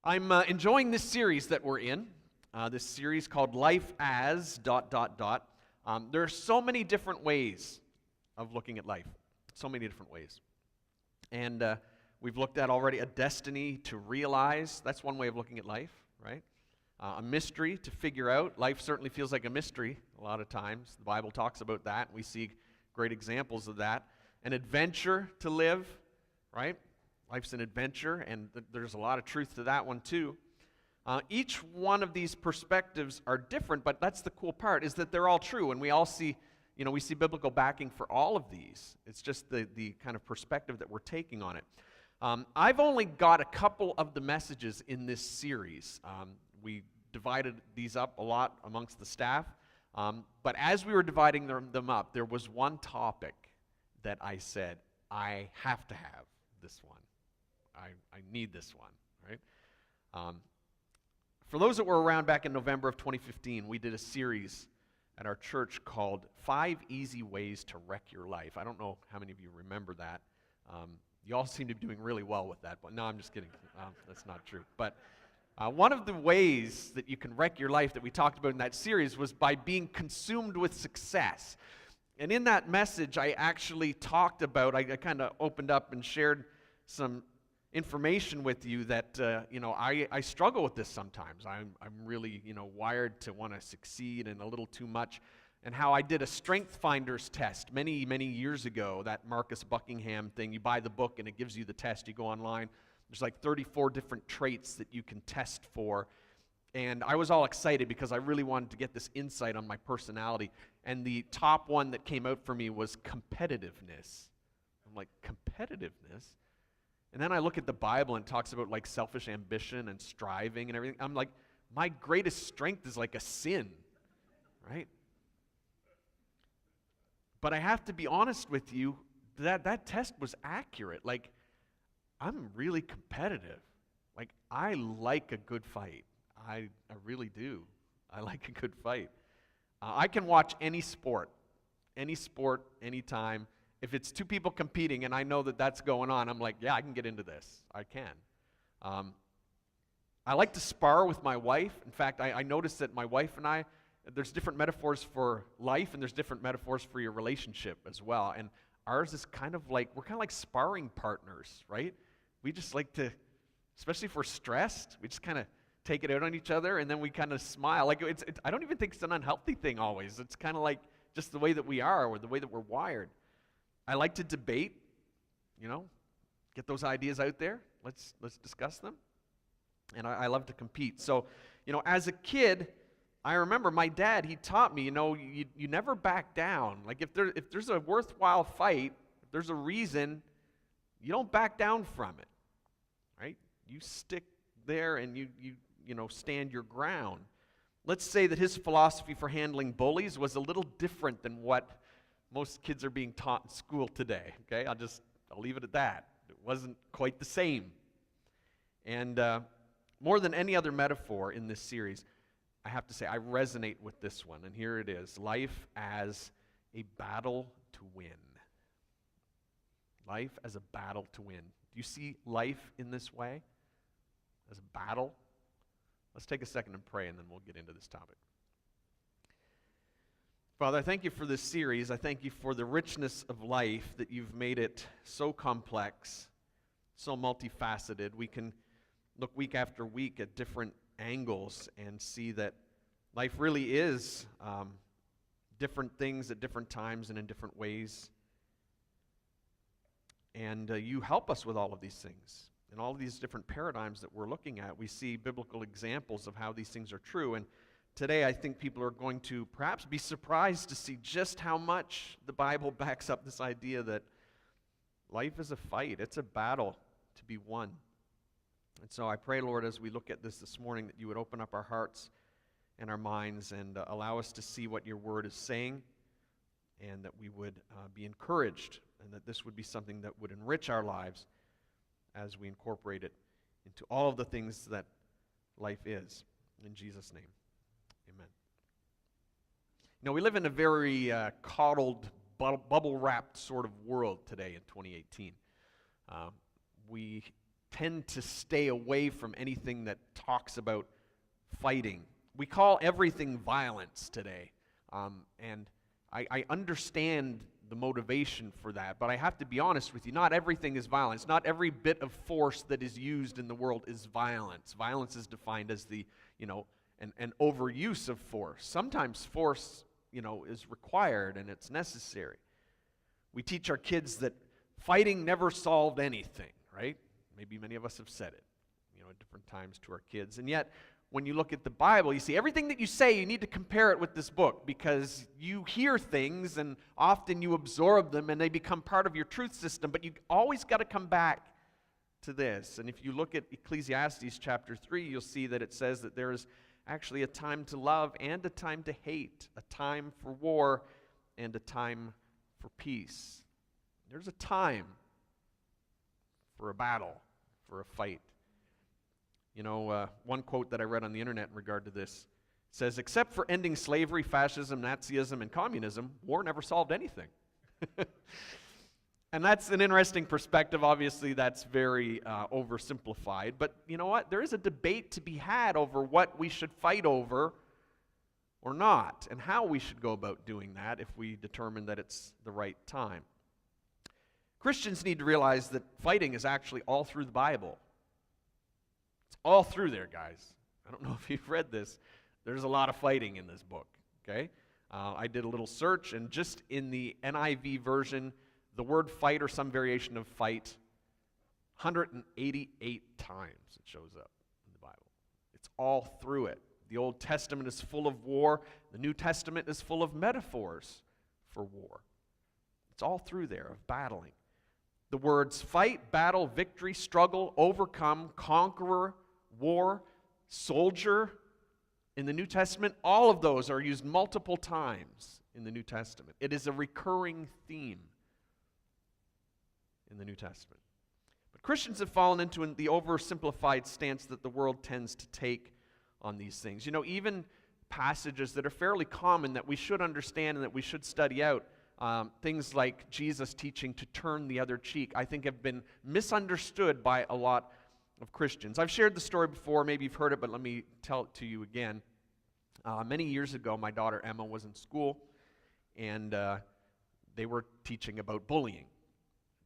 I'm enjoying this series that we're in, this series called Life as ... There are so many different ways of looking at life, so many different ways. And we've looked at already a destiny to realize. That's one way of looking at life, right? A mystery to figure out. Life certainly feels like a mystery a lot of times. The Bible talks about that. We see great examples of that. An adventure to live, right? Life's an adventure, and there's a lot of truth to that one too. Each one of these perspectives are different, but that's the cool part, is that they're all true, and we all see, we see biblical backing for all of these. It's just the kind of perspective that we're taking on it. I've only got a couple of the messages in this series. We divided these up a lot amongst the staff, but as we were dividing them up, there was one topic that I said, I have to have this one. I need this one, right? For those that were around back in November of 2015, we did a series at our church called 5 Easy Ways to Wreck Your Life. I don't know how many of you remember that. You all seem to be doing really well with that, but no, I'm just kidding. That's not true. But one of the ways that you can wreck your life that we talked about in that series was by being consumed with success. And in that message, I actually talked about, I kind of opened up and shared some information with you that, I struggle with this sometimes. I'm really, wired to want to succeed and a little too much. And how I did a Strength Finders test many, many years ago, that Marcus Buckingham thing. You buy the book and it gives you the test. You go online. There's like 34 different traits that you can test for. And I was all excited because I really wanted to get this insight on my personality. And the top one that came out for me was competitiveness. I'm like, competitiveness? And then I look at the Bible and it talks about like selfish ambition and striving and everything. I'm like, my greatest strength is like a sin, right? But I have to be honest with you, that test was accurate. Like, I'm really competitive. Like, I like a good fight. I really do. I like a good fight. I can watch any sport, anytime. If it's 2 people competing and I know that that's going on, I'm like, yeah, I can get into this. I can. I like to spar with my wife. In fact, I noticed that my wife and I, there's different metaphors for life and there's different metaphors for your relationship as well. And ours is kind of like, we're kind of like sparring partners, right? We just like to, especially if we're stressed, we just kind of take it out on each other and then we kind of smile. Like I don't even think it's an unhealthy thing always. It's kind of like just the way that we are or the way that we're wired. I like to debate, get those ideas out there. Let's discuss them. And I love to compete. So, as a kid, I remember my dad, he taught me, you never back down. Like if there's a worthwhile fight, if there's a reason, you don't back down from it, right? You stick there and you stand your ground. Let's say that his philosophy for handling bullies was a little different than what most kids are being taught in school today, okay? I'll leave it at that. It wasn't quite the same. And more than any other metaphor in this series, I have to say I resonate with this one, and here it is. Life as a battle to win. Life as a battle to win. Do you see life in this way? As a battle? Let's take a second and pray, and then we'll get into this topic. Father, I thank you for this series. I thank you for the richness of life, that you've made it so complex, so multifaceted. We can look week after week at different angles and see that life really is different things at different times and in different ways. And you help us with all of these things. In all of these different paradigms that we're looking at, we see biblical examples of how these things are true. And today, I think people are going to perhaps be surprised to see just how much the Bible backs up this idea that life is a fight. It's a battle to be won. And so I pray, Lord, as we look at this morning, that you would open up our hearts and our minds and allow us to see what your word is saying, and that we would be encouraged, and that this would be something that would enrich our lives as we incorporate it into all of the things that life is. In Jesus' name. Amen. We live in a very coddled, bubble-wrapped sort of world today in 2018. We tend to stay away from anything that talks about fighting. We call everything violence today, and I understand the motivation for that, but I have to be honest with you, not everything is violence. Not every bit of force that is used in the world is violence. Violence is defined as an overuse of force. Sometimes force, is required and it's necessary. We teach our kids that fighting never solved anything, right? Maybe many of us have said it, at different times to our kids. And yet, when you look at the Bible, you see everything that you say, you need to compare it with this book, because you hear things and often you absorb them and they become part of your truth system, but you always got to come back to this. And if you look at Ecclesiastes chapter 3, you'll see that it says that there is actually a time to love and a time to hate, a time for war and a time for peace. There's a time for a battle, for a fight. One quote that I read on the internet in regard to this says, "Except for ending slavery, fascism, Nazism, and communism, war never solved anything." And that's an interesting perspective. Obviously, that's very oversimplified. But you know what? There is a debate to be had over what we should fight over or not, and how we should go about doing that if we determine that it's the right time. Christians need to realize that fighting is actually all through the Bible. It's all through there, guys. I don't know if you've read this. There's a lot of fighting in this book, okay? I did a little search, and just in the NIV version, the word fight or some variation of fight, 188 times it shows up in the Bible. It's all through it. The Old Testament is full of war. The New Testament is full of metaphors for war. It's all through there, of battling. The words fight, battle, victory, struggle, overcome, conqueror, war, soldier in the New Testament, all of those are used multiple times in the New Testament. It is a recurring theme in the New Testament. But Christians have fallen into the oversimplified stance that the world tends to take on these things. Even passages that are fairly common that we should understand and that we should study out, things like Jesus teaching to turn the other cheek, I think have been misunderstood by a lot of Christians. I've shared the story before, maybe you've heard it, but let me tell it to you again. Many years ago, my daughter Emma was in school, and they were teaching about bullying.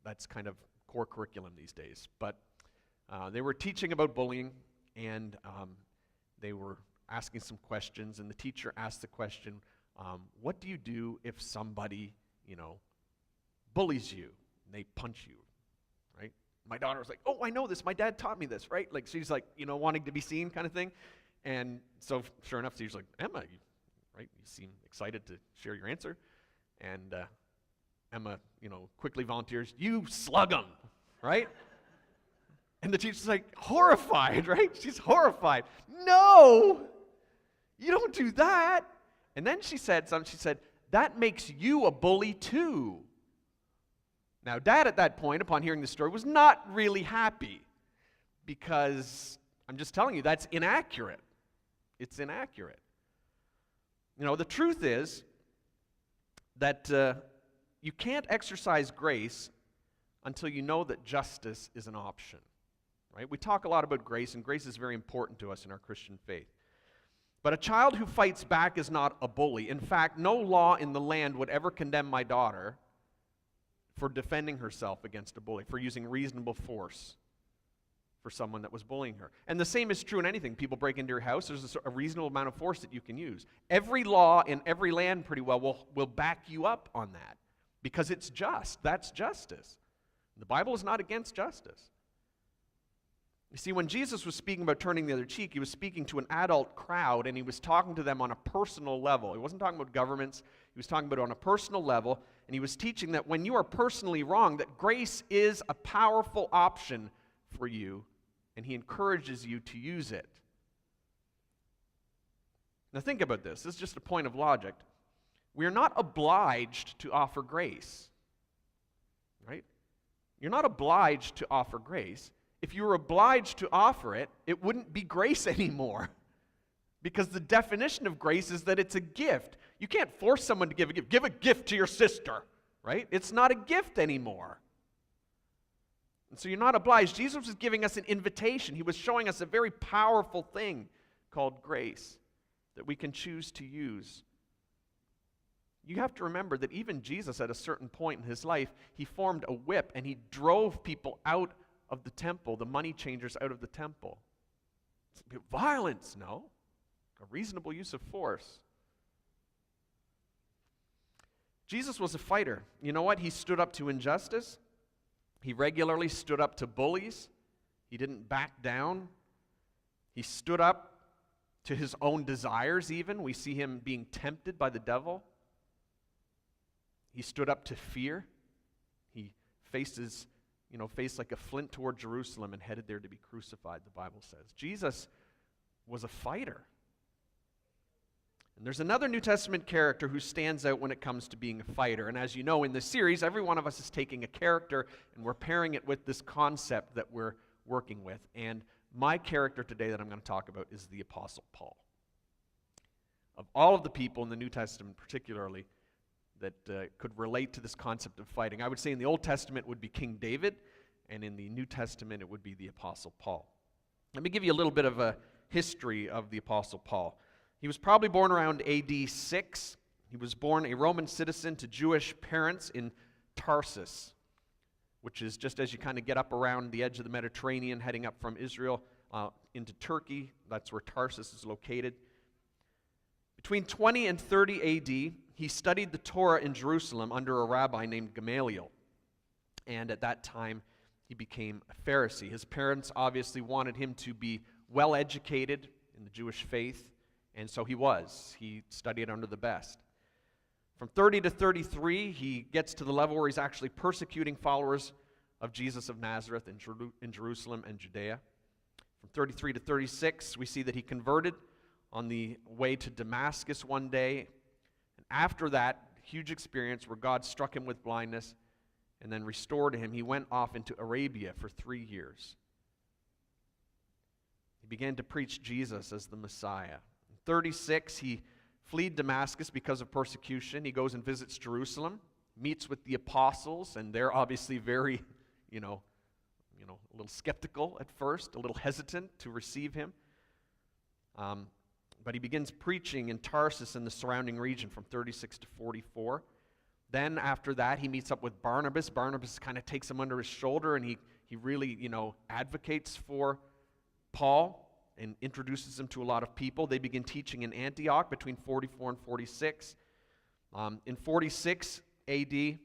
That's kind of core curriculum these days. But they were teaching about bullying, and they were asking some questions, and the teacher asked the question, what do you do if somebody bullies you and they punch you, right? My daughter was like, "Oh, I know this. My dad taught me this," right? Like she's like, wanting to be seen kind of thing. And so sure enough, she's like, "Emma, you seem excited to share your answer." And Emma, quickly volunteers, "You slug him," right? And the teacher's like horrified, right? She's horrified. "No, you don't do that." And then she said something. She said, "That makes you a bully too." Now, Dad at that point, upon hearing the story, was not really happy, because I'm just telling you, that's inaccurate. It's inaccurate. The truth is that you can't exercise grace until you know that justice is an option, right? We talk a lot about grace, and grace is very important to us in our Christian faith. But a child who fights back is not a bully. In fact, no law in the land would ever condemn my daughter for defending herself against a bully, for using reasonable force for someone that was bullying her. And the same is true in anything. People break into your house, there's a reasonable amount of force that you can use. Every law in every land pretty well will back you up on that, because it's just. That's justice. The Bible is not against justice. You see, when Jesus was speaking about turning the other cheek, he was speaking to an adult crowd, and he was talking to them on a personal level. He wasn't talking about governments. He was talking about it on a personal level, and he was teaching that when you are personally wrong, that grace is a powerful option for you, and he encourages you to use it. Now think about this. This is just a point of logic. We are not obliged to offer grace, right? You're not obliged to offer grace. If you were obliged to offer it, it wouldn't be grace anymore. Because the definition of grace is that it's a gift. You can't force someone to give a gift. Give a gift to your sister, right? It's not a gift anymore. And so you're not obliged. Jesus was giving us an invitation. He was showing us a very powerful thing called grace that we can choose to use. You have to remember that even Jesus, at a certain point in his life, he formed a whip and he drove people out of the temple, the money changers out of the temple. Violence, no. A reasonable use of force. Jesus was a fighter. You know what? He stood up to injustice. He regularly stood up to bullies. He didn't back down. He stood up to his own desires even. We see him being tempted by the devil. He stood up to fear. He faced like a flint toward Jerusalem and headed there to be crucified, the Bible says. Jesus was a fighter. And there's another New Testament character who stands out when it comes to being a fighter. And as you know, in this series, every one of us is taking a character and we're pairing it with this concept that we're working with. And my character today that I'm going to talk about is the Apostle Paul. Of all of the people in the New Testament particularly that could relate to this concept of fighting, I would say in the Old Testament would be King David, and in the New Testament it would be the Apostle Paul. Let me give you a little bit of a history of the Apostle Paul. He was probably born around AD 6. He was born a Roman citizen to Jewish parents in Tarsus, which is just as you kind of get up around the edge of the Mediterranean, heading up from Israel into Turkey. That's where Tarsus is located. Between 20 and 30 AD, he studied the Torah in Jerusalem under a rabbi named Gamaliel. And at that time, he became a Pharisee. His parents obviously wanted him to be well educated in the Jewish faith. And so he was. He studied under the best. From 30 to 33, he gets to the level where he's actually persecuting followers of Jesus of Nazareth in Jerusalem and Judea. From 33 to 36, we see that he converted on the way to Damascus one day. And after that huge experience where God struck him with blindness and then restored him, he went off into Arabia for 3 years. He began to preach Jesus as the Messiah. 36, he fled Damascus because of persecution. He goes and visits Jerusalem, meets with the apostles, and they're obviously very, a little skeptical at first, a little hesitant to receive him. But he begins preaching in Tarsus and the surrounding region from 36 to 44. Then after that, he meets up with Barnabas. Barnabas kind of takes him under his shoulder, and he really, advocates for Paul and introduces him to a lot of people. They begin teaching in Antioch between 44 and 46. In 46 AD,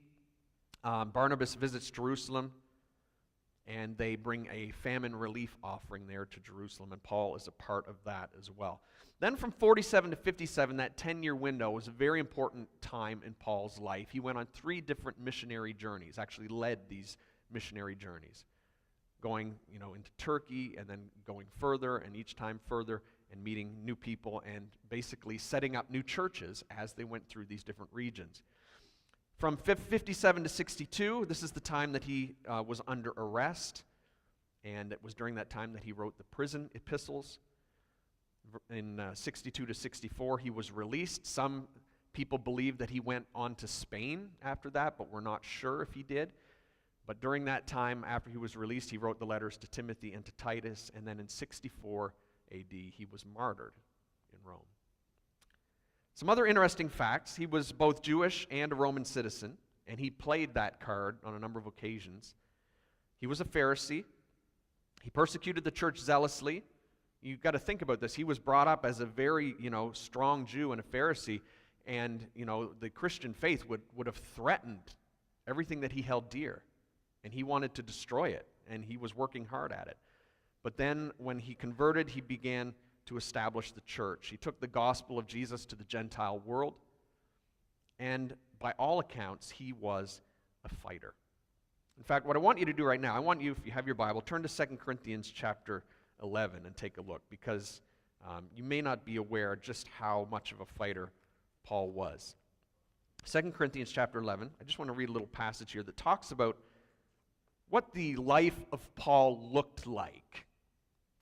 Barnabas visits Jerusalem, and they bring a famine relief offering there to Jerusalem, and Paul is a part of that as well. Then from 47 to 57, that 10-year window was a very important time in Paul's life. He went on 3 different missionary journeys, actually led these missionary journeys, going, into Turkey and then going further and each time further and meeting new people and basically setting up new churches as they went through these different regions. From 57 to 62, this is the time that he was under arrest, and it was during that time that he wrote the prison epistles. In 62 to 64, he was released. Some people believe that he went on to Spain after that, but we're not sure if he did. But during that time, after he was released, he wrote the letters to Timothy and to Titus, and then in 64 AD, he was martyred in Rome. Some other interesting facts: he was both Jewish and a Roman citizen, and he played that card on a number of occasions. He was a Pharisee. He persecuted the church zealously. You've got to think about this. He was brought up as a very, strong Jew and a Pharisee, and, the Christian faith would have threatened everything that he held dear. And he wanted to destroy it, and he was working hard at it. But then when he converted, he began to establish the church. He took the gospel of Jesus to the Gentile world, and by all accounts, he was a fighter. In fact, what I want you to do right now, I want you, if you have your Bible, turn to 2 Corinthians chapter 11 and take a look, because you may not be aware just how much of a fighter Paul was. 2 Corinthians chapter 11, I just want to read a little passage here that talks about what the life of Paul looked like.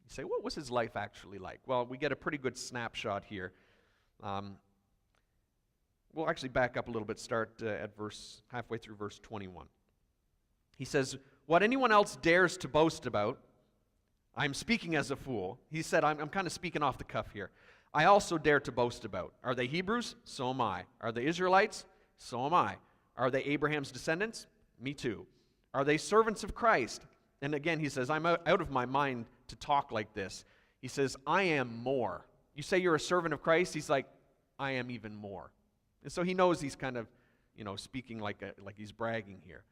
You say, what was his life actually like? Well, we get a pretty good snapshot here. We'll actually back up a little bit, start at halfway through verse 21. He says, what anyone else dares to boast about, I'm speaking as a fool. He said, I'm kind of speaking off the cuff here. I also dare to boast about. Are they Hebrews? So am I. Are they Israelites? So am I. Are they Abraham's descendants? Me too. Are they servants of Christ? And again, he says, I'm out of my mind to talk like this. He says, I am more. You say you're a servant of Christ? He's like, I am even more. And so he knows he's kind of, speaking like he's bragging here.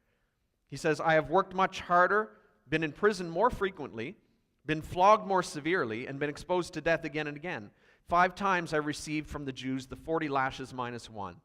He says, I have worked much harder, been in prison more frequently, been flogged more severely, and been exposed to death again and again. 5 times I received from the Jews the 40 lashes minus 1.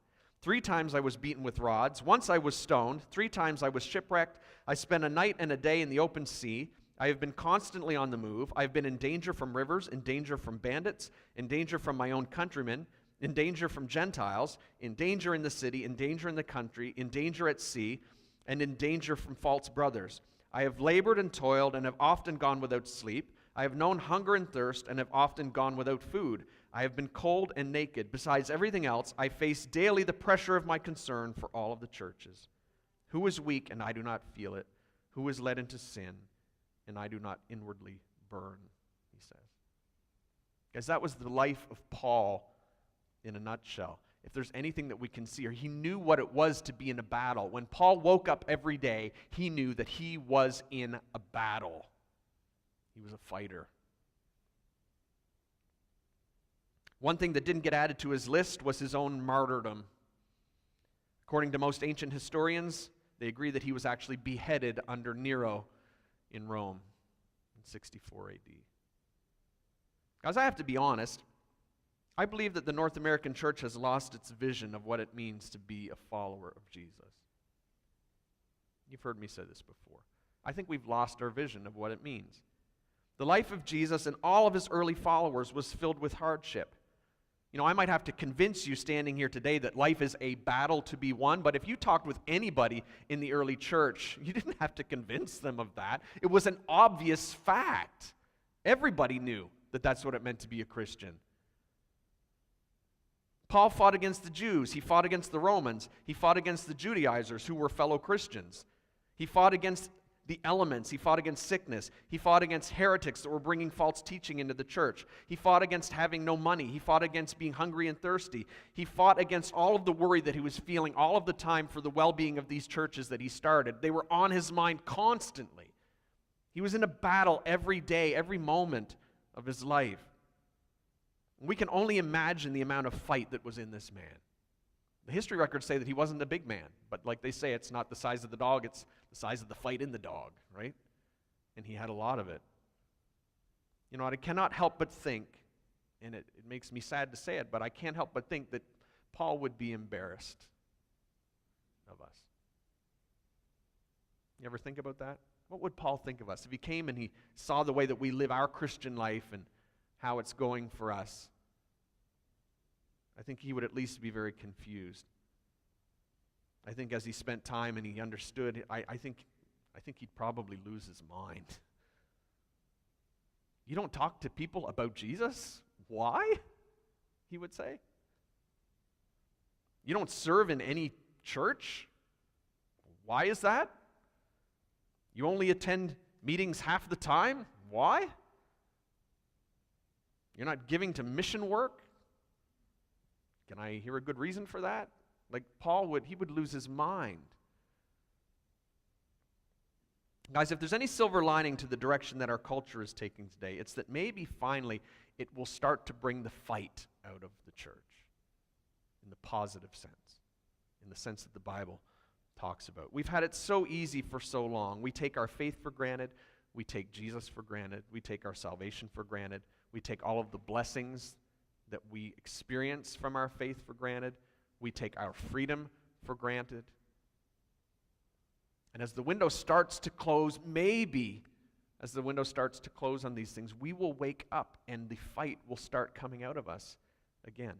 3 times I was beaten with rods. Once I was stoned. 3 times I was shipwrecked. I spent a night and a day in the open sea. I have been constantly on the move. I have been in danger from rivers, in danger from bandits, in danger from my own countrymen, in danger from Gentiles, in danger in the city, in danger in the country, in danger at sea, and in danger from false brothers. I have labored and toiled and have often gone without sleep. I have known hunger and thirst and have often gone without food. I have been cold and naked. Besides everything else, I face daily the pressure of my concern for all of the churches. Who is weak and I do not feel it? Who is led into sin and I do not inwardly burn, he says. Guys, that was the life of Paul in a nutshell. If there's anything that we can see, or he knew what it was to be in a battle. When Paul woke up every day, he knew that he was in a battle. He was a fighter. One thing that didn't get added to his list was his own martyrdom. According to most ancient historians, they agree that he was actually beheaded under Nero in Rome in 64 AD. Guys, I have to be honest. I believe that the North American church has lost its vision of what it means to be a follower of Jesus. You've heard me say this before. I think we've lost our vision of what it means. The life of Jesus and all of his early followers was filled with hardship. I might have to convince you standing here today that life is a battle to be won, but if you talked with anybody in the early church, you didn't have to convince them of that. It was an obvious fact. Everybody knew that that's what it meant to be a Christian. Paul fought against the Jews. He fought against the Romans. He fought against the Judaizers who were fellow Christians. He fought against the elements. He fought against sickness. He fought against heretics that were bringing false teaching into the church. He fought against having no money. He fought against being hungry and thirsty. He fought against all of the worry that he was feeling all of the time for the well-being of these churches that he started. They were on his mind constantly. He was in a battle every day, every moment of his life. We can only imagine the amount of fight that was in this man. The history records say that he wasn't a big man, but like they say, it's not the size of the dog, it's the size of the fight in the dog, right? And he had a lot of it. I cannot help but think, and it makes me sad to say it, but I can't help but think that Paul would be embarrassed of us. You ever think about that? What would Paul think of us if he came and he saw the way that we live our Christian life and how it's going for us? I think he would at least be very confused. I think as he spent time and he understood, I think he'd probably lose his mind. You don't talk to people about Jesus? Why? He would say. You don't serve in any church? Why is that? You only attend meetings half the time? Why? You're not giving to mission work? Can I hear a good reason for that? Like Paul would lose his mind. Guys, if there's any silver lining to the direction that our culture is taking today, it's that maybe finally it will start to bring the fight out of the church in the positive sense, in the sense that the Bible talks about. We've had it so easy for so long. We take our faith for granted. We take Jesus for granted. We take our salvation for granted. We take all of the blessings that we experience from our faith for granted. We take our freedom for granted. And as the window starts to close, maybe as the window starts to close on these things, we will wake up and the fight will start coming out of us again.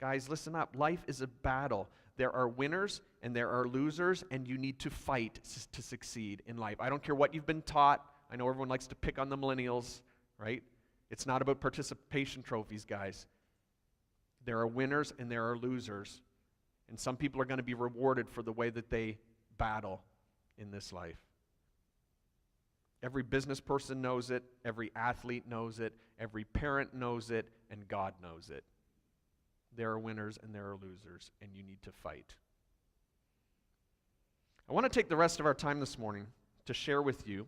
Guys, listen up. Life is a battle. There are winners and there are losers, and you need to fight to succeed in life. I don't care what you've been taught. I know everyone likes to pick on the millennials, right? It's not about participation trophies, guys. There are winners and there are losers. And some people are going to be rewarded for the way that they battle in this life. Every business person knows it, every athlete knows it, every parent knows it, and God knows it. There are winners and there are losers, and you need to fight. I want to take the rest of our time this morning to share with you,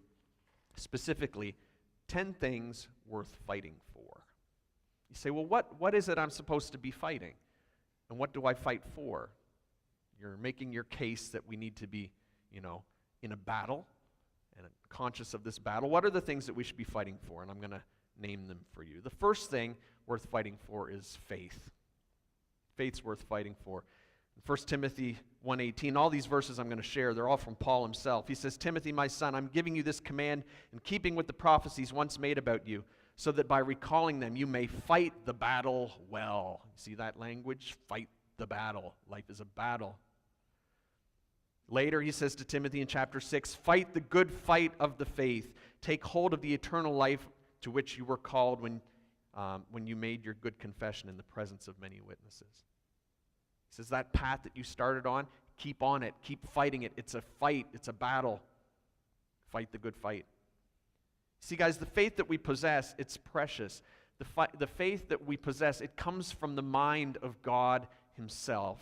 specifically, 10 things worth fighting for. You say, well, what is it I'm supposed to be fighting? And what do I fight for? You're making your case that we need to be, in a battle and conscious of this battle. What are the things that we should be fighting for? And I'm going to name them for you. The first thing worth fighting for is faith. Faith's worth fighting for. In 1 Timothy 1:18, all these verses I'm going to share, they're all from Paul himself. He says, Timothy, my son, I'm giving you this command in keeping with the prophecies once made about you, so that by recalling them you may fight the battle well. You see that language? Fight the battle. Life is a battle. Later, he says to Timothy in chapter 6, fight the good fight of the faith. Take hold of the eternal life to which you were called when you made your good confession in the presence of many witnesses. He says that path that you started on, keep on it. Keep fighting it. It's a fight. It's a battle. Fight the good fight. See, guys, the faith that we possess, it's precious. The faith that we possess, it comes from the mind of God himself.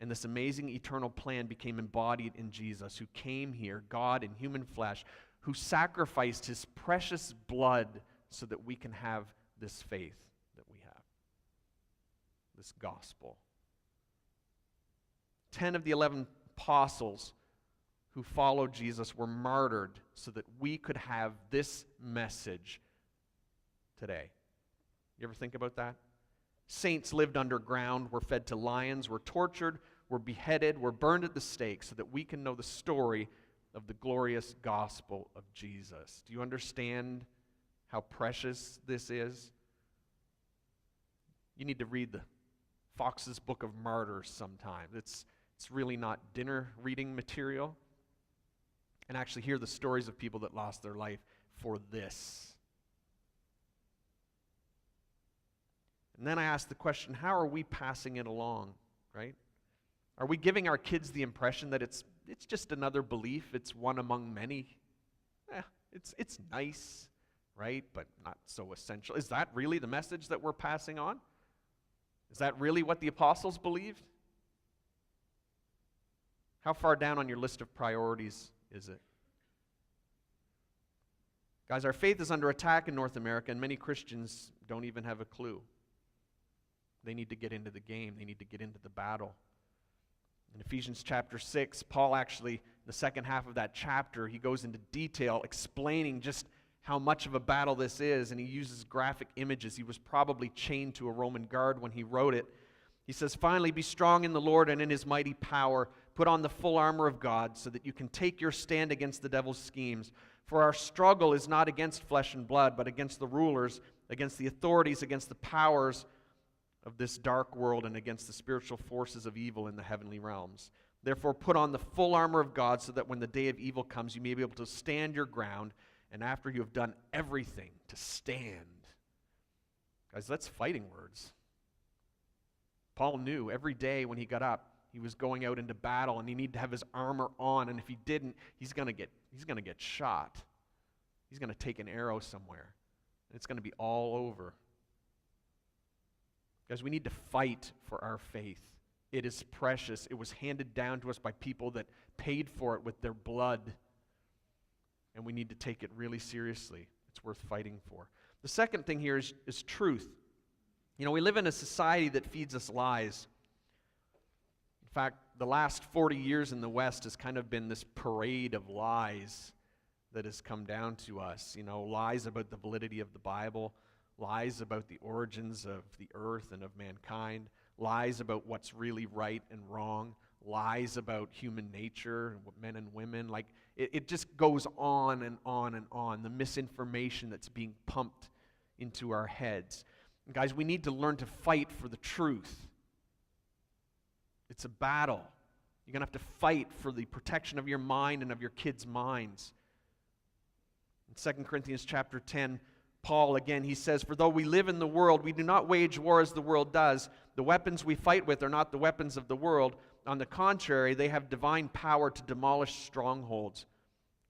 And this amazing eternal plan became embodied in Jesus, who came here, God in human flesh, who sacrificed his precious blood so that we can have this faith that we have, this gospel. 10 of the 11 apostles who followed Jesus were martyred so that we could have this message today. You ever think about that? Saints lived underground, were fed to lions, were tortured, were beheaded, were burned at the stake so that we can know the story of the glorious gospel of Jesus. Do you understand how precious this is? You need to read the Fox's Book of Martyrs sometime. It's really not dinner reading material. And actually hear the stories of people that lost their life for this. And then I ask the question, how are we passing it along, right? Are we giving our kids the impression that it's just another belief, it's one among many? It's nice, right? But not so essential. Is that really the message that we're passing on? Is that really what the apostles believed? How far down on your list of priorities is it? Guys, our faith is under attack in North America, and many Christians don't even have a clue. They need to get into the game. They need to get into the battle. In Ephesians chapter 6, Paul actually, the second half of that chapter, he goes into detail explaining just how much of a battle this is, and he uses graphic images. He was probably chained to a Roman guard when he wrote it. He says, finally, be strong in the Lord and in his mighty power. Put on the full armor of God so that you can take your stand against the devil's schemes. For our struggle is not against flesh and blood, but against the rulers, against the authorities, against the powers of this dark world, and against the spiritual forces of evil in the heavenly realms. Therefore, put on the full armor of God so that when the day of evil comes, you may be able to stand your ground, and after you have done everything, to stand. Guys, that's fighting words. Paul knew every day when he got up, he was going out into battle, and he needed to have his armor on, and if he didn't, he's going to get shot. He's going to take an arrow somewhere, and it's going to be all over. Guys, we need to fight for our faith. It is precious. It was handed down to us by people that paid for it with their blood. And we need to take it really seriously. It's worth fighting for. The second thing here is truth. You know, we live in a society that feeds us lies. In fact, the last 40 years in the West has kind of been this parade of lies that has come down to us. You know, lies about the validity of the Bible, lies about the origins of the earth and of mankind, lies about what's really right and wrong, lies about human nature, men and women. Like, it just goes on and on and on, the misinformation that's being pumped into our heads. And guys, we need to learn to fight for the truth. It's a battle. You're going to have to fight for the protection of your mind and of your kids' minds. In 2 Corinthians chapter 10, Paul, again, he says, for though we live in the world, we do not wage war as the world does. The weapons we fight with are not the weapons of the world. On the contrary, they have divine power to demolish strongholds.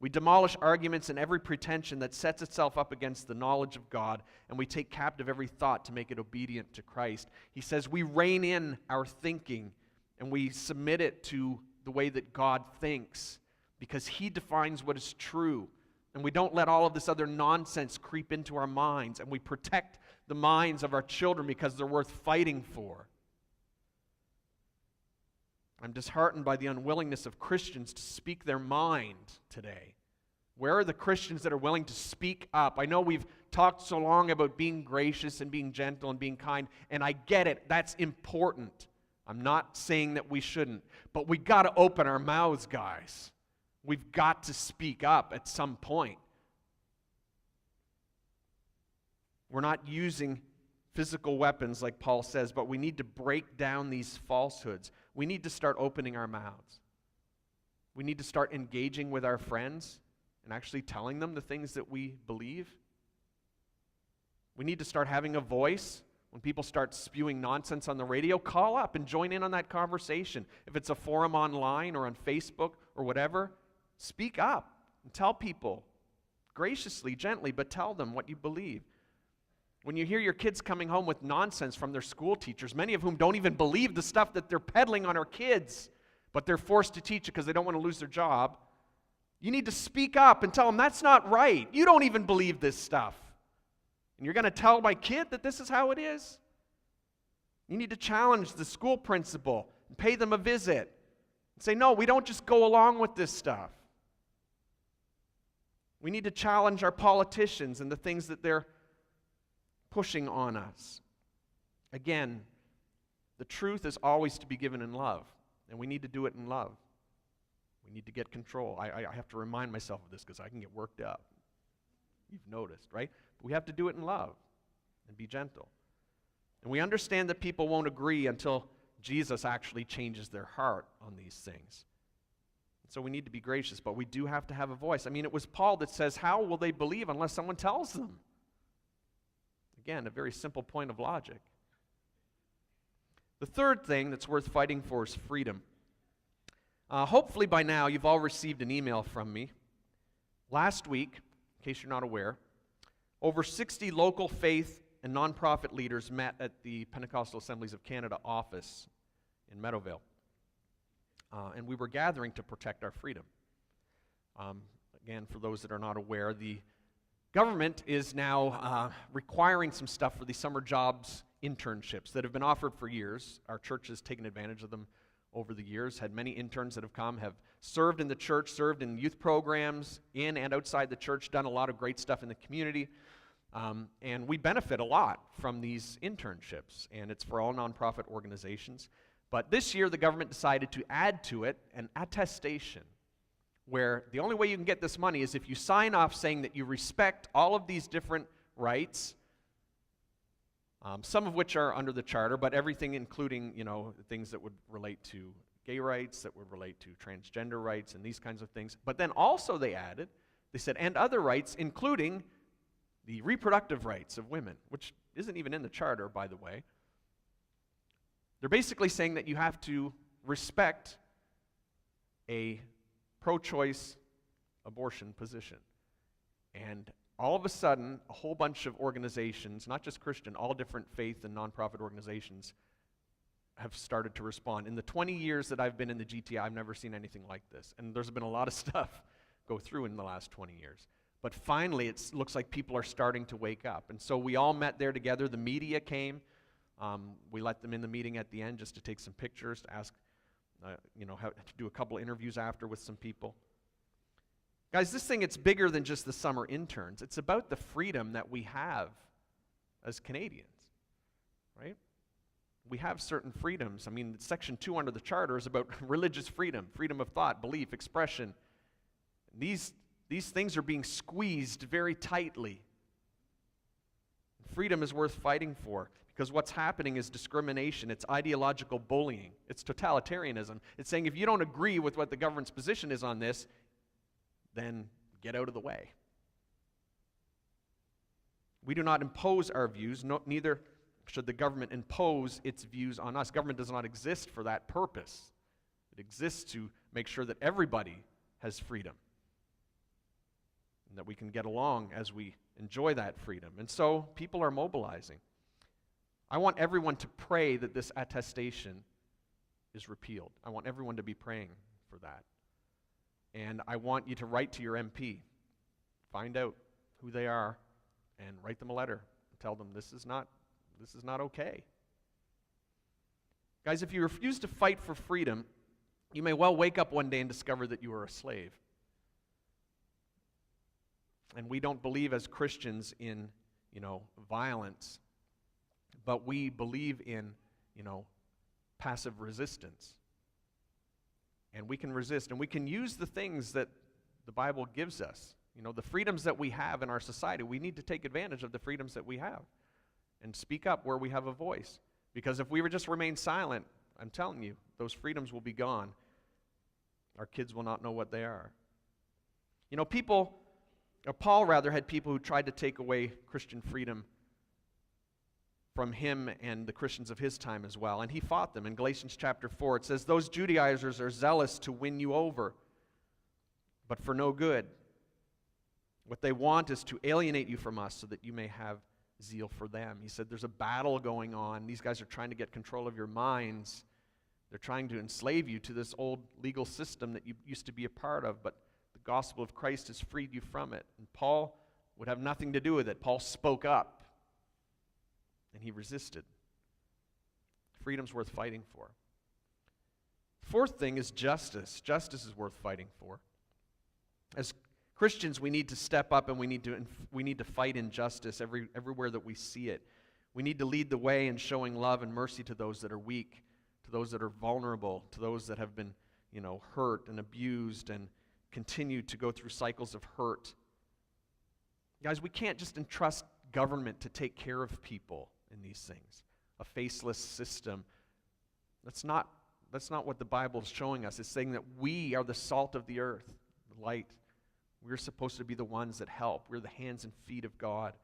We demolish arguments and every pretension that sets itself up against the knowledge of God, and we take captive every thought to make it obedient to Christ. He says we rein in our thinking, and we submit it to the way that God thinks, because He defines what is true. And we don't let all of this other nonsense creep into our minds, and we protect the minds of our children because they're worth fighting for. I'm disheartened by the unwillingness of Christians to speak their mind today. Where are the Christians that are willing to speak up? I know we've talked so long about being gracious and being gentle and being kind, and I get it. That's important. I'm not saying that we shouldn't, but we got to open our mouths, guys. We've got to speak up at some point. We're not using physical weapons like Paul says, but we need to break down these falsehoods. We need to start opening our mouths. We need to start engaging with our friends and actually telling them the things that we believe. We need to start having a voice. When people start spewing nonsense on the radio, call up and join in on that conversation. If it's a forum online or on Facebook or whatever, speak up and tell people graciously, gently, but tell them what you believe. When you hear your kids coming home with nonsense from their school teachers, many of whom don't even believe the stuff that they're peddling on our kids, but they're forced to teach it because they don't want to lose their job, you need to speak up and tell them that's not right. You don't even believe this stuff. And you're going to tell my kid that this is how it is? You need to challenge the school principal and pay them a visit and say, no, we don't just go along with this stuff. We need to challenge our politicians and the things that they're pushing on us. Again, the truth is always to be given in love, and we need to do it in love. We need to get control. I have to remind myself of this because I can get worked up. You've noticed, right? But we have to do it in love and be gentle. And we understand that people won't agree until Jesus actually changes their heart on these things. So we need to be gracious, but we do have to have a voice. I mean, it was Paul that says, how will they believe unless someone tells them? Again, a very simple point of logic. The third thing that's worth fighting for is freedom. Hopefully by now you've all received an email from me. Last week, in case you're not aware, over 60 local faith and nonprofit leaders met at the Pentecostal Assemblies of Canada office in Meadowvale. And we were gathering to protect our freedom. Again, for those that are not aware, the government is now requiring some stuff for the summer jobs internships that have been offered for years. Our church has taken advantage of them over the years, had many interns that have come, have served in the church, served in youth programs, in and outside the church, done a lot of great stuff in the community. And we benefit a lot from these internships, and it's for all nonprofit organizations. But this year, the government decided to add to it an attestation, where the only way you can get this money is if you sign off saying that you respect all of these different rights, some of which are under the charter, but everything including, things that would relate to gay rights, that would relate to transgender rights, and these kinds of things. But then also they said, and other rights, including the reproductive rights of women, which isn't even in the charter, by the way. They're basically saying that you have to respect a pro-choice abortion position. And all of a sudden, a whole bunch of organizations, not just Christian, all different faith and nonprofit organizations, have started to respond. In the 20 years that I've been in the GTA, I've never seen anything like this. And there's been a lot of stuff go through in the last 20 years. But finally, it looks like people are starting to wake up. And so we all met there together. The media came. We let them in the meeting at the end just to take some pictures, to ask, how to do a couple interviews after with some people. Guys, this thing, it's bigger than just the summer interns. It's about the freedom that we have as Canadians, right? We have certain freedoms. I mean, Section 2 under the Charter is about religious freedom, freedom of thought, belief, expression. These things are being squeezed very tightly. Freedom is worth fighting for, because what's happening is discrimination. It's ideological bullying. It's totalitarianism. It's saying if you don't agree with what the government's position is on this, then get out of the way. We do not impose our views, neither should the government impose its views on us. Government does not exist for that purpose. It exists to make sure that everybody has freedom. and that we can get along as we enjoy that freedom. And so people are mobilizing. I want everyone to pray that this attestation is repealed. I want everyone to be praying for that. And I want you to write to your MP, find out who they are, and write them a letter. Tell them this is not okay. Guys, if you refuse to fight for freedom, you may well wake up one day and discover that you are a slave. And we don't believe as Christians in, violence, but we believe in, passive resistance. And we can resist, and we can use the things that the Bible gives us. The freedoms that we have in our society, we need to take advantage of the freedoms that we have and speak up where we have a voice. Because if we would just remain silent, I'm telling you, those freedoms will be gone. Our kids will not know what they are. Paul had people who tried to take away Christian freedom from him and the Christians of his time as well. And he fought them. In Galatians chapter 4, it says, "Those Judaizers are zealous to win you over, but for no good. What they want is to alienate you from us so that you may have zeal for them." He said, there's a battle going on. These guys are trying to get control of your minds. They're trying to enslave you to this old legal system that you used to be a part of, but the gospel of Christ has freed you from it. And Paul would have nothing to do with it. Paul spoke up. And he resisted. Freedom's worth fighting for. Fourth thing is justice. Justice is worth fighting for. As Christians, we need to step up and we need to fight injustice everywhere that we see it. We need to lead the way in showing love and mercy to those that are weak, to those that are vulnerable, to those that have been, hurt and abused and continue to go through cycles of hurt. Guys, we can't just entrust government to take care of people in these things. A faceless system. That's not what the Bible is showing us. It's saying that we are the salt of the earth, the light. We're supposed to be the ones that help. We're the hands and feet of God.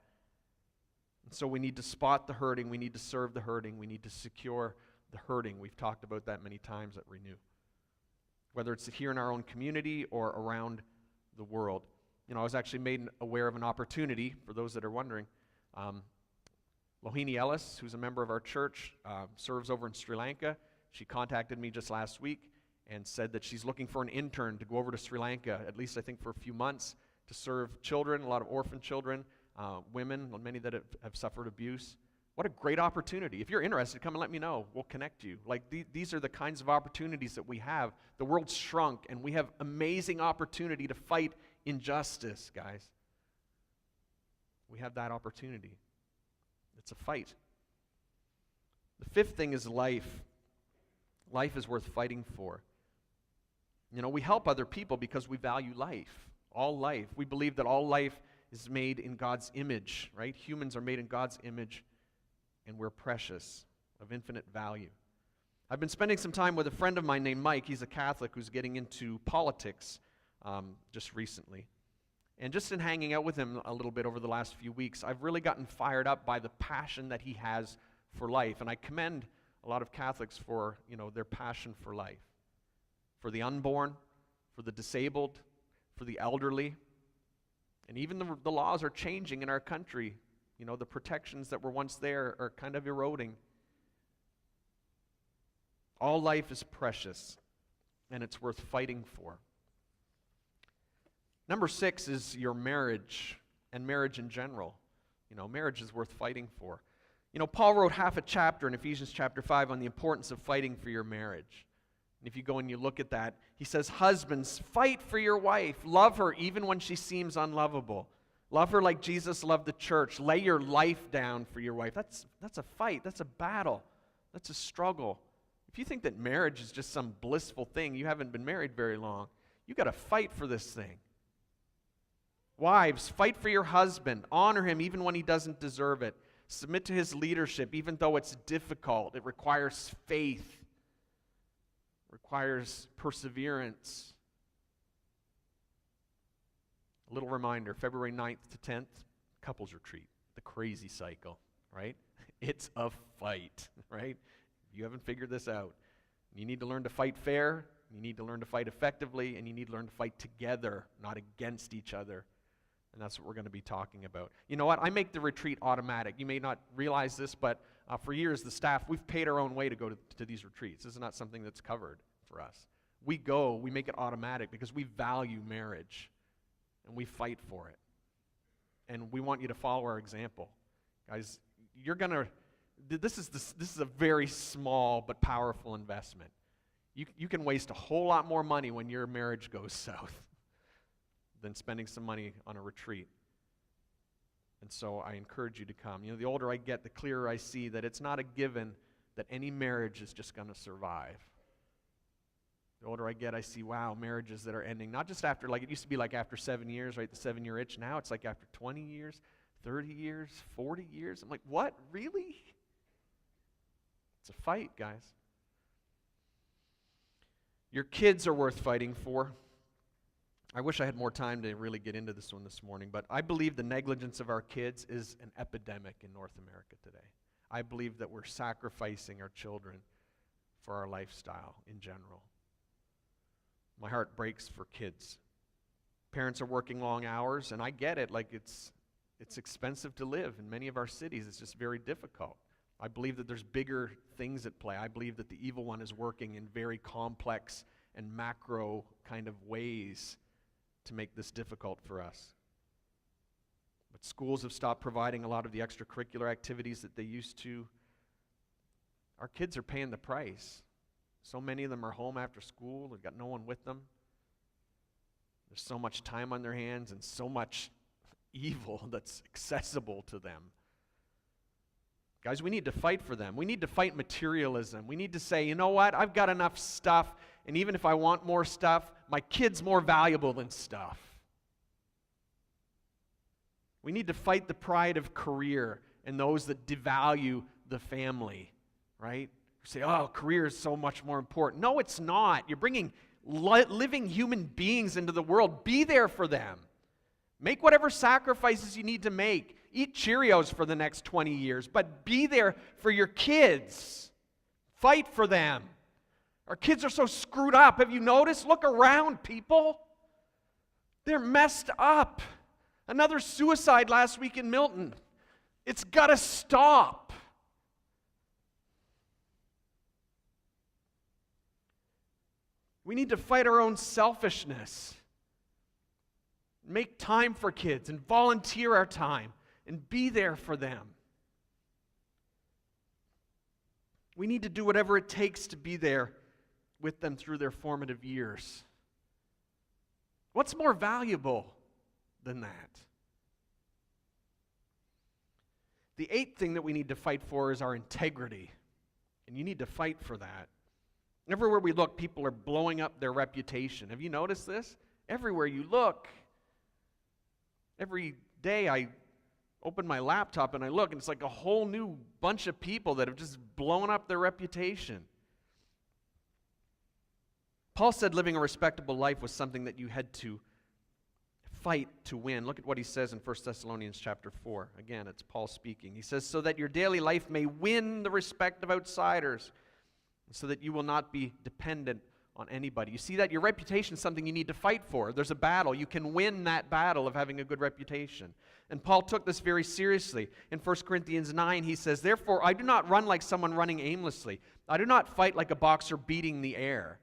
And so we need to spot the hurting. We need to serve the hurting. We need to secure the hurting. We've talked about that many times at Renew. Whether it's here in our own community or around the world. I was actually made aware of an opportunity, for those that are wondering. Lohini Ellis, who's a member of our church, serves over in Sri Lanka. She contacted me just last week and said that she's looking for an intern to go over to Sri Lanka, at least I think for a few months, to serve children, a lot of orphan children, women, many that have suffered abuse. What a great opportunity. If you're interested, come and let me know. We'll connect you. These are the kinds of opportunities that we have. The world's shrunk, and we have amazing opportunity to fight injustice, guys. We have that opportunity. It's a fight. The fifth thing is life. Life is worth fighting for. We help other people because we value life. All life. We believe that all life is made in God's image, right? Humans are made in God's image, and we're precious, of infinite value. I've been spending some time with a friend of mine named Mike. He's a Catholic who's getting into politics just recently. And just in hanging out with him a little bit over the last few weeks, I've really gotten fired up by the passion that he has for life. And I commend a lot of Catholics for, their passion for life. For the unborn, for the disabled, for the elderly. And even the laws are changing in our country. The protections that were once there are kind of eroding. All life is precious, and it's worth fighting for. Number 6 is your marriage, and marriage in general. Marriage is worth fighting for. Paul wrote half a chapter in Ephesians chapter 5 on the importance of fighting for your marriage. And if you go and you look at that, he says, husbands, fight for your wife. Love her even when she seems unlovable. Love her like Jesus loved the church. Lay your life down for your wife. That's a fight. That's a battle. That's a struggle. If you think that marriage is just some blissful thing, you haven't been married very long. You got to fight for this thing. Wives, fight for your husband. Honor him even when he doesn't deserve it. Submit to his leadership even though it's difficult. It requires faith. It requires perseverance. A little reminder, February 9th to 10th, couples retreat, the crazy cycle, right? It's a fight, right? You haven't figured this out. You need to learn to fight fair, you need to learn to fight effectively, and you need to learn to fight together, not against each other. And that's what we're going to be talking about. You know what? I make the retreat automatic. You may not realize this, but for years, the staff, we've paid our own way to go to these retreats. This is not something that's covered for us. We go, we make it automatic because we value marriage, and we fight for it. And we want you to follow our example. Guys, this is a very small but powerful investment. You can waste a whole lot more money when your marriage goes south than spending some money on a retreat. And so I encourage you to come. The older I get, the clearer I see that it's not a given that any marriage is just going to survive. The older I get, I see, wow, marriages that are ending, not just after, like it used to be like after 7 years, right, the 7-year itch. Now it's like after 20 years, 30 years, 40 years. I'm like, what, really? It's a fight, guys. Your kids are worth fighting for. I wish I had more time to really get into this one this morning, but I believe the negligence of our kids is an epidemic in North America today. I believe that we're sacrificing our children for our lifestyle in general. My heart breaks for kids. Parents are working long hours, and I get it. Like it's expensive to live in many of our cities. It's just very difficult. I believe that there's bigger things at play. I believe that the evil one is working in very complex and macro kind of ways to make this difficult for us. But schools have stopped providing a lot of the extracurricular activities that they used to. Our kids are paying the price. So many of them are home after school. They've got no one with them. There's so much time on their hands and so much evil that's accessible to them. Guys, we need to fight for them. We need to fight materialism. We need to say, you know what? I've got enough stuff, and even if I want more stuff, my kid's more valuable than stuff. We need to fight the pride of career and those that devalue the family, right? Say, oh, career is so much more important. No, it's not. You're bringing living human beings into the world. Be there for them. Make whatever sacrifices you need to make. Eat Cheerios for the next 20 years, but be there for your kids. Fight for them. Our kids are so screwed up. Have you noticed? Look around, people. They're messed up. Another suicide last week in Milton. It's got to stop. We need to fight our own selfishness. Make time for kids and volunteer our time and be there for them. We need to do whatever it takes to be there with them through their formative years. What's more valuable than that? The 8th thing that we need to fight for is our integrity. And you need to fight for that. Everywhere we look, people are blowing up their reputation. Have you noticed this? Everywhere you look. Every day I open my laptop and I look, and it's like a whole new bunch of people that have just blown up their reputation. Paul said living a respectable life was something that you had to fight to win. Look at what he says in 1 Thessalonians chapter 4. Again, it's Paul speaking. He says, so that your daily life may win the respect of outsiders, so that you will not be dependent on anybody. You see that? Your reputation is something you need to fight for. There's a battle. You can win that battle of having a good reputation. And Paul took this very seriously. In 1 Corinthians 9, he says, therefore, I do not run like someone running aimlessly. I do not fight like a boxer beating the air.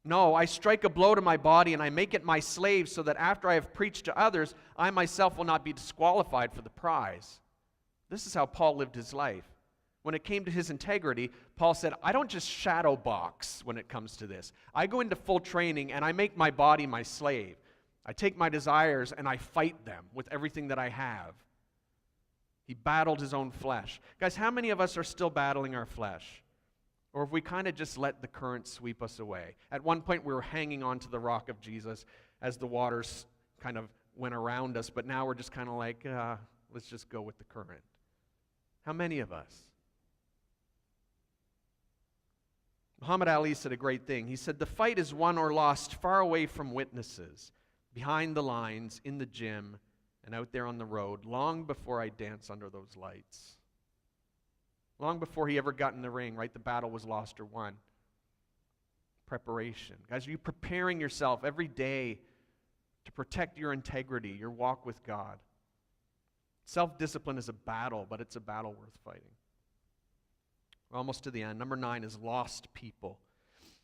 No, I strike a blow to my body and I make it my slave so that after I have preached to others, I myself will not be disqualified for the prize. This is how Paul lived his life. When it came to his integrity, Paul said, I don't just shadow box when it comes to this. I go into full training and I make my body my slave. I take my desires and I fight them with everything that I have. He battled his own flesh. Guys, how many of us are still battling our flesh? Or have we kind of just let the current sweep us away? At one point we were hanging on to the rock of Jesus as the waters kind of went around us, but now we're just kind of like, let's just go with the current. How many of us? Muhammad Ali said a great thing. He said, the fight is won or lost far away from witnesses, behind the lines, in the gym, and out there on the road, long before I dance under those lights. Long before he ever got in the ring, right? The battle was lost or won. Preparation. Guys, are you preparing yourself every day to Protect your integrity, your walk with God. Self-discipline is a battle, but it's a battle worth fighting. We're almost to the end. Number 9 is lost people.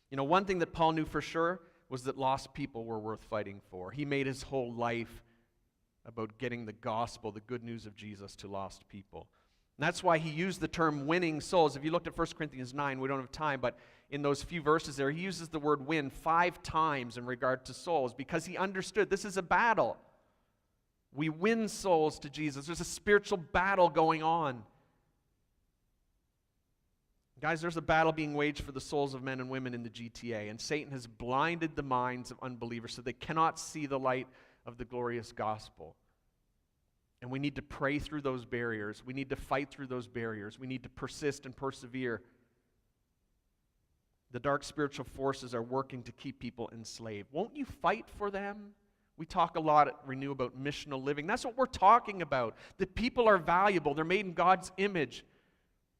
You know, one thing that Paul knew for sure was that lost people were worth fighting for. He made his whole life about getting the gospel, the good news of Jesus, to lost people. And that's why he used the term winning souls. If you looked at 1 Corinthians 9, we don't have time, but in those few verses there, he uses the word win 5 times in regard to souls because he understood this is a battle. We win souls to Jesus. There's a spiritual battle going on. Guys, there's a battle being waged for the souls of men and women in the GTA, and Satan has blinded the minds of unbelievers so they cannot see the light of the glorious gospel. And we need to pray through those barriers. We need to fight through those barriers. We need to persist and persevere. The dark spiritual forces are working to keep people enslaved. Won't you fight for them? We talk a lot at Renew about missional living. That's what we're talking about. That people are valuable. They're made in God's image.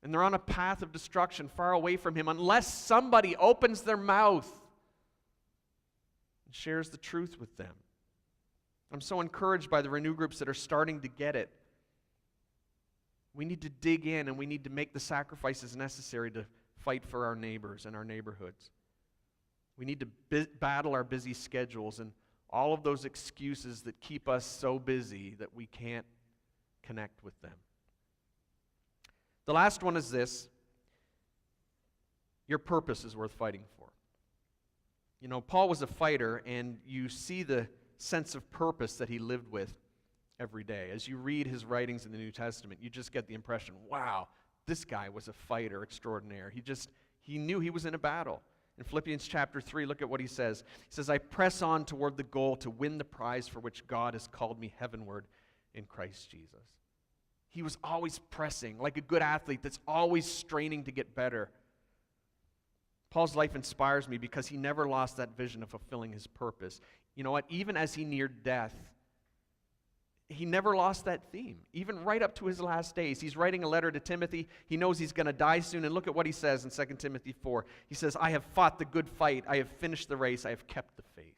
And they're on a path of destruction far away from Him unless somebody opens their mouth and shares the truth with them. I'm so encouraged by the Renew groups that are starting to get it. We need to dig in and we need to make the sacrifices necessary to fight for our neighbors and our neighborhoods. We need to battle our busy schedules and all of those excuses that keep us so busy that we can't connect with them. The last one is this: your purpose is worth fighting for. You know, Paul was a fighter, and you see the sense of purpose that he lived with every day. As you read his writings in the New Testament, you just get the impression, wow, this guy was a fighter extraordinaire. He knew he was in a battle. In Philippians chapter 3, look at what he says. He says, I press on toward the goal to win the prize for which God has called me heavenward in Christ Jesus. He was always pressing, like a good athlete that's always straining to get better. Paul's life inspires me because he never lost that vision of fulfilling his purpose. You know what? Even as he neared death, he never lost that theme. Even right up to his last days. He's writing a letter to Timothy. He knows he's going to die soon. And look at what he says in 2 Timothy 4. He says, I have fought the good fight. I have finished the race. I have kept the faith.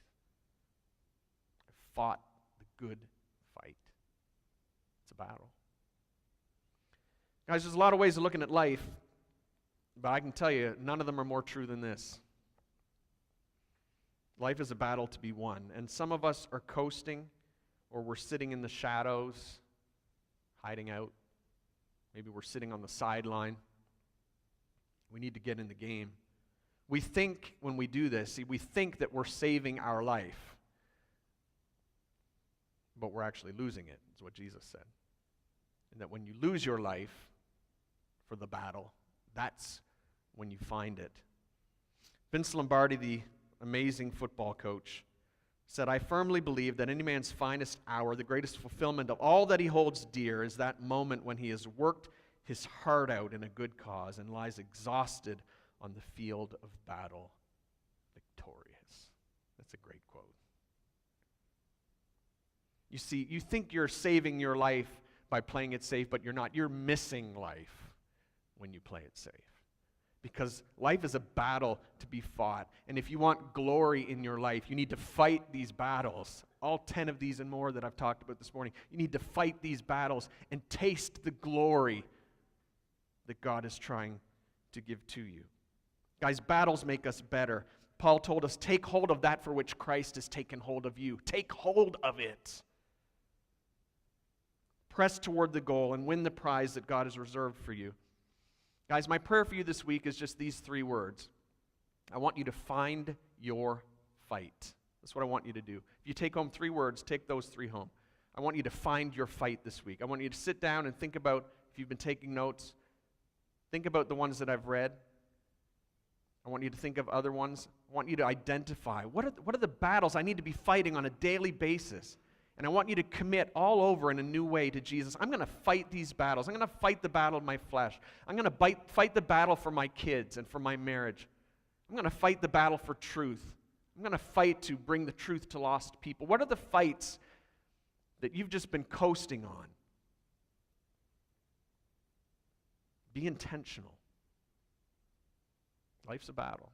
I've fought the good fight. It's a battle. Guys, there's a lot of ways of looking at life, but I can tell you, none of them are more true than this. Life is a battle to be won, and some of us are coasting, or we're sitting in the shadows, hiding out. Maybe we're sitting on the sideline. We need to get in the game. We think when we do this, we think that we're saving our life, but we're actually losing it, is what Jesus said. And that when you lose your life for the battle, that's when you find it. Vince Lombardi, the amazing football coach, said, I firmly believe that any man's finest hour, the greatest fulfillment of all that he holds dear, is that moment when he has worked his heart out in a good cause and lies exhausted on the field of battle, victorious. That's a great quote. You see, you think you're saving your life by playing it safe, but you're not. You're missing life when you play it safe. Because life is a battle to be fought. And if you want glory in your life, you need to fight these battles. All 10 of these and more that I've talked about this morning. You need to fight these battles and taste the glory that God is trying to give to you. Guys, battles make us better. Paul told us, take hold of that for which Christ has taken hold of you. Take hold of it. Press toward the goal and win the prize that God has reserved for you. Guys, my prayer for you this week is just these 3 words. I want you to find your fight. That's what I want you to do. If you take home 3 words, take those 3 home. I want you to find your fight this week. I want you to sit down and think about, if you've been taking notes, think about the ones that I've read. I want you to think of other ones. I want you to identify, what are the battles I need to be fighting on a daily basis? And I want you to commit all over in a new way to Jesus. I'm going to fight these battles. I'm going to fight the battle of my flesh. I'm going to fight the battle for my kids and for my marriage. I'm going to fight the battle for truth. I'm going to fight to bring the truth to lost people. What are the fights that you've just been coasting on? Be intentional. Life's a battle.